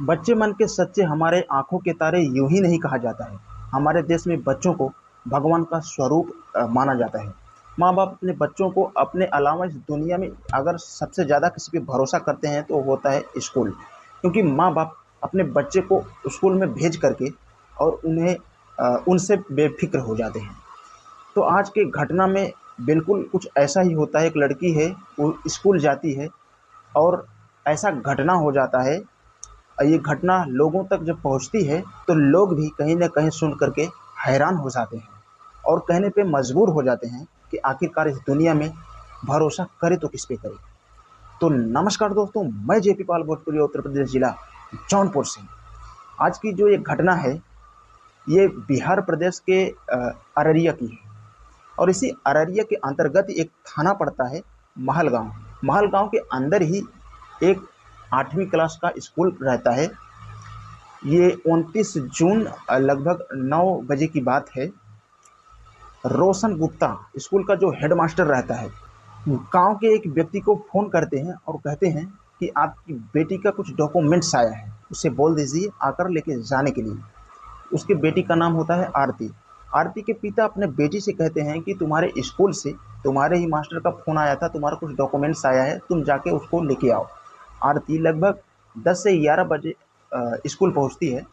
बच्चे मन के सच्चे हमारे आंखों के तारे यूं ही नहीं कहा जाता है। हमारे देश में बच्चों को भगवान का स्वरूप माना जाता है। माँ बाप अपने बच्चों को अपने अलावा इस दुनिया में अगर सबसे ज़्यादा किसी पे भरोसा करते हैं तो वो होता है स्कूल। क्योंकि माँ बाप अपने बच्चे को स्कूल में भेज करके और उन्हें उनसे बेफिक्र हो जाते हैं। तो आज की घटना में बिल्कुल कुछ ऐसा ही होता है। एक लड़की है, वो स्कूल जाती है और ऐसा घटना हो जाता है। ये घटना लोगों तक जब पहुंचती है तो लोग भी कहीं न कहीं सुन कर के हैरान हो जाते हैं और कहने पे मजबूर हो जाते हैं कि आखिरकार इस दुनिया में भरोसा करे तो किस पे करे। तो नमस्कार दोस्तों, मैं जेपी पाल भोजपुरी, उत्तर प्रदेश जिला जौनपुर से। आज की जो ये घटना है, ये बिहार प्रदेश के अररिया की है और इसी अररिया के अंतर्गत एक थाना पड़ता है महलगांव। महलगांव के अंदर ही एक 8वीं क्लास का स्कूल रहता है। ये 29 जून लगभग 9 बजे की बात है। रोशन गुप्ता स्कूल का जो हेडमास्टर रहता है, गांव के एक व्यक्ति को फ़ोन करते हैं और कहते हैं कि आपकी बेटी का कुछ डॉक्यूमेंट्स आया है, उसे बोल दीजिए आकर लेके जाने के लिए। उसकी बेटी का नाम होता है आरती। आरती के पिता अपने बेटी से कहते हैं कि तुम्हारे स्कूल से तुम्हारे ही मास्टर का फ़ोन आया था, तुम्हारा कुछ डॉक्यूमेंट्स आया है, तुम जाके उसको लेके आओ। आरती लगभग 10 से 11 बजे स्कूल पहुंचती है।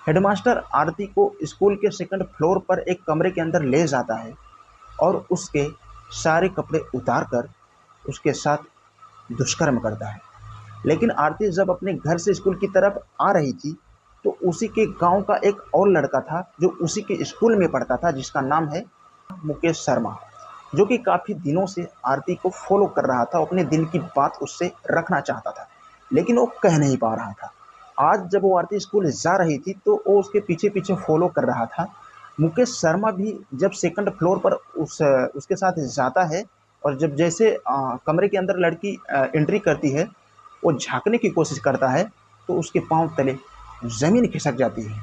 हेडमास्टर आरती को स्कूल के सेकंड फ्लोर पर एक कमरे के अंदर ले जाता है और उसके सारे कपड़े उतार कर उसके साथ दुष्कर्म करता है। लेकिन आरती जब अपने घर से स्कूल की तरफ आ रही थी तो उसी के गांव का एक और लड़का था जो उसी के स्कूल में पढ़ता था, जिसका नाम है मुकेश शर्मा, जो कि काफ़ी दिनों से आरती को फॉलो कर रहा था, अपने दिल की बात उससे रखना चाहता था लेकिन वो कह नहीं पा रहा था। आज जब वो आरती स्कूल जा रही थी तो वो उसके पीछे पीछे फॉलो कर रहा था। मुकेश शर्मा भी जब सेकंड फ्लोर पर उसके साथ जाता है और जब जैसे कमरे के अंदर लड़की एंट्री करती है, वो झांकने की कोशिश करता है तो उसके पांव तले ज़मीन खिसक जाती है।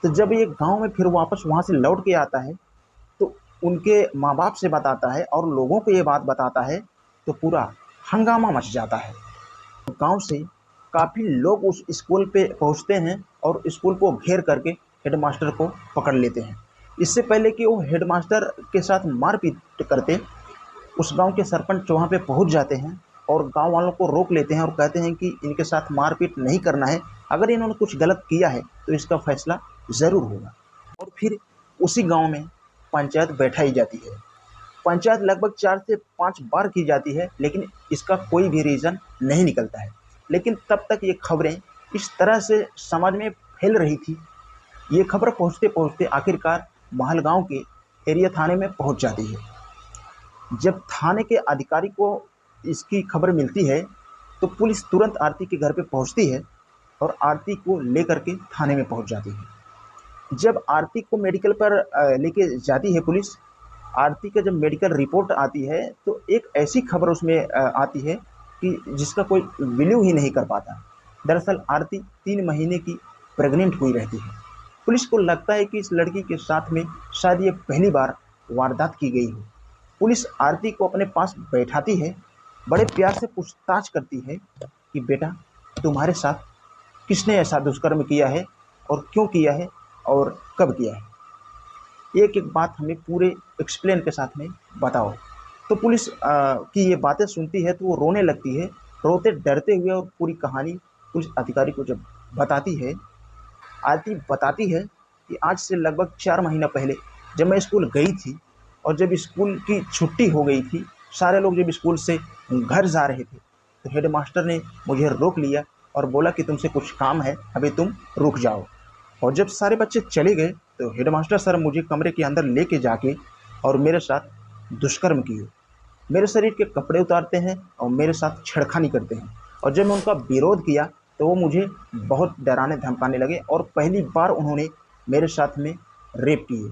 तो जब ये गांव में फिर वापस वहां से लौट के आता है तो उनके माँ बाप से बताता है और लोगों को ये बात बताता है तो पूरा हंगामा मच जाता है। गांव से काफ़ी लोग उस स्कूल पे पहुंचते हैं और स्कूल को घेर करके हेडमास्टर को पकड़ लेते हैं। इससे पहले कि वो हेडमास्टर के साथ मारपीट करते, उस गांव के सरपंच वहां पे पहुंच जाते हैं और गांव वालों को रोक लेते हैं और कहते हैं कि इनके साथ मारपीट नहीं करना है, अगर इन्होंने कुछ गलत किया है तो इसका फैसला ज़रूर होगा। और फिर उसी गांव में पंचायत बैठाई जाती है। पंचायत लगभग 4 से 5 बार की जाती है लेकिन इसका कोई भी रीज़न नहीं निकलता है। लेकिन तब तक ये खबरें इस तरह से समाज में फैल रही थी, ये खबर पहुँचते पहुँचते आखिरकार महलगांव के एरिया थाने में पहुँच जाती है। जब थाने के अधिकारी को इसकी खबर मिलती है तो पुलिस तुरंत आरती के घर पे पहुँचती है और आरती को लेकर के थाने में पहुँच जाती है। जब आरती को मेडिकल पर लेके जाती है पुलिस, आरती का जब मेडिकल रिपोर्ट आती है तो एक ऐसी खबर उसमें आती है कि जिसका कोई बिलीव ही नहीं कर पाता। दरअसल आरती 3 महीने की प्रेग्नेंट हुई रहती है। पुलिस को लगता है कि इस लड़की के साथ में शायद ये पहली बार वारदात की गई हो। पुलिस आरती को अपने पास बैठाती है, बड़े प्यार से पूछताछ करती है कि बेटा, तुम्हारे साथ किसने ऐसा दुष्कर्म किया है और क्यों किया है और कब किया है? एक एक बात हमें पूरे एक्सप्लेन के साथ में बताओ। तो पुलिस की ये बातें सुनती है तो वो रोने लगती है, रोते डरते हुए, और पूरी कहानी पुलिस अधिकारी को जब बताती है, आरती बताती है कि आज से लगभग 4 महीना पहले जब मैं स्कूल गई थी और जब स्कूल की छुट्टी हो गई थी, सारे लोग जब स्कूल से घर जा रहे थे तो हेडमास्टर ने मुझे रोक लिया और बोला कि तुमसे कुछ काम है, अभी तुम रुक जाओ। और जब सारे बच्चे चले गए तो हेडमास्टर सर मुझे कमरे के अंदर लेके जाके और मेरे साथ दुष्कर्म किए। मेरे शरीर के कपड़े उतारते हैं और मेरे साथ छेड़खानी करते हैं। और जब मैं उनका विरोध किया तो वो मुझे बहुत डराने धमकाने लगे और पहली बार उन्होंने मेरे साथ में रेप किए।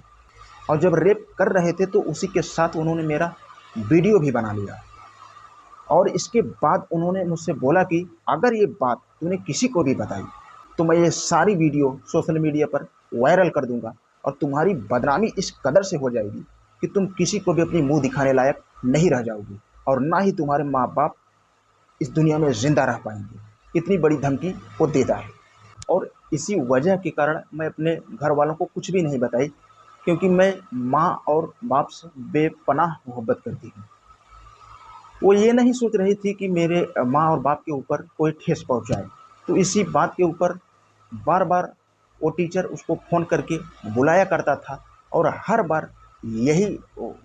और जब रेप कर रहे थे तो उसी के साथ उन्होंने मेरा वीडियो भी बना लिया। और इसके बाद उन्होंने मुझसे बोला कि अगर ये बात तूने किसी को भी बताई तो मैं ये सारी वीडियो सोशल मीडिया पर वायरल कर दूंगा और तुम्हारी बदनामी इस कदर से हो जाएगी कि तुम किसी को भी अपनी मुंह दिखाने लायक नहीं रह जाओगी और ना ही तुम्हारे माँ बाप इस दुनिया में जिंदा रह पाएंगे। इतनी बड़ी धमकी वो देता है। और इसी वजह के कारण मैं अपने घर वालों को कुछ भी नहीं बताई, क्योंकि मैं माँ और बाप से बेपनाह मोहब्बत करती हूँ। वो ये नहीं सोच रही थी कि मेरे माँ और बाप के ऊपर कोई ठेस पहुँचाए। तो इसी बात के ऊपर बार बार वो टीचर उसको फ़ोन करके बुलाया करता था और हर बार यही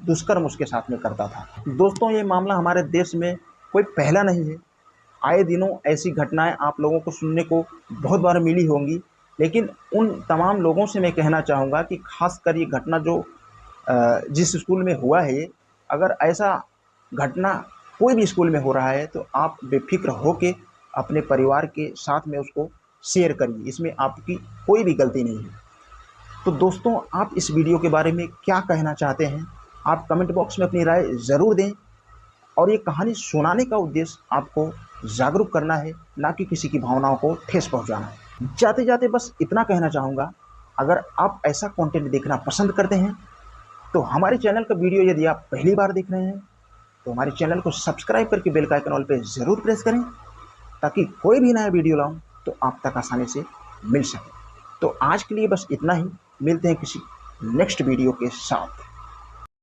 दुष्कर्म उसके साथ में करता था। दोस्तों, ये मामला हमारे देश में कोई पहला नहीं है। आए दिनों ऐसी घटनाएं आप लोगों को सुनने को बहुत बार मिली होंगी, लेकिन उन तमाम लोगों से मैं कहना चाहूँगा कि खासकर ये घटना जो जिस स्कूल में हुआ है, अगर ऐसा घटना कोई भी स्कूल में हो रहा है तो आप बेफिक्र होके अपने परिवार के साथ में उसको शेयर करिए। इसमें आपकी कोई भी गलती नहीं है। तो दोस्तों, आप इस वीडियो के बारे में क्या कहना चाहते हैं? आप कमेंट बॉक्स में अपनी राय ज़रूर दें। और ये कहानी सुनाने का उद्देश्य आपको जागरूक करना है, ना कि किसी की भावनाओं को ठेस पहुंचाना है। जाते जाते बस इतना कहना चाहूँगा, अगर आप ऐसा कंटेंट देखना पसंद करते हैं तो हमारे चैनल का वीडियो यदि आप पहली बार देख रहे हैं तो हमारे चैनल को सब्सक्राइब करके बेल का आइकन ऑल पे ज़रूर प्रेस करें, ताकि कोई भी नया वीडियो लाऊं तो आप तक आसानी से मिल सके। तो आज के लिए बस इतना ही। मिलते हैं किसी नेक्स्ट वीडियो के साथ।